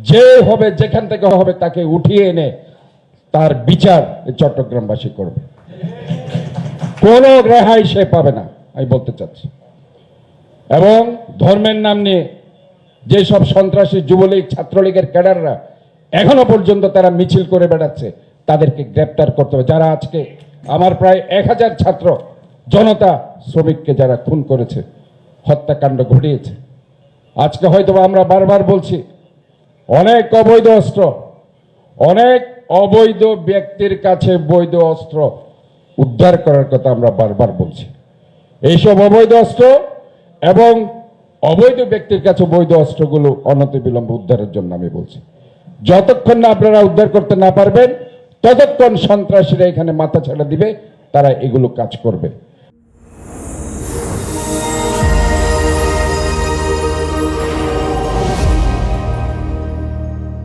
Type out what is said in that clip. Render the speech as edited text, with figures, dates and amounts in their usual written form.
যে হবে যেখান থেকে হবে তাকে উঠিয়ে এনে তার বিচার চট্টগ্রামবাসী করবে। কোনো রেহাই সে পাবে না, আমি বলতে চাচ্ছি। এবং ধর্মের নাম নিয়ে যেসব সন্ত্রাসী যুবলীগ ছাত্রলীগের ক্যাডাররা এখনো পর্যন্ত তারা মিছিল করে বেড়াচ্ছে, তাদেরকে গ্রেপ্তার করতে হবে। যারা আজকে আমার প্রায় 1000 ছাত্র জনতা শ্রমিককে যারা খুন করেছে, হত্যাকাণ্ড ঘটিয়েছে, আজকে হয়তো আমরা বারবার বলছি অনেক অবৈধ অস্ত্র, অনেক অবৈধ ব্যক্তির কাছে বৈধ অস্ত্র উদ্ধার করার কথা আমরা বারবার বলছি। এইসব অবৈধ অস্ত্র এবং অবৈধ ব্যক্তির কাছে বৈধ অস্ত্রগুলো অনতিবিলম্বে উদ্ধারের জন্য আমি বলছি। যতক্ষণ না আপনারা উদ্ধার করতে না পারবেন, ততক্ষণ সন্ত্রাসীরা এখানে মাথা ছাড়া দিবে, তারা এগুলো কাজ করবে।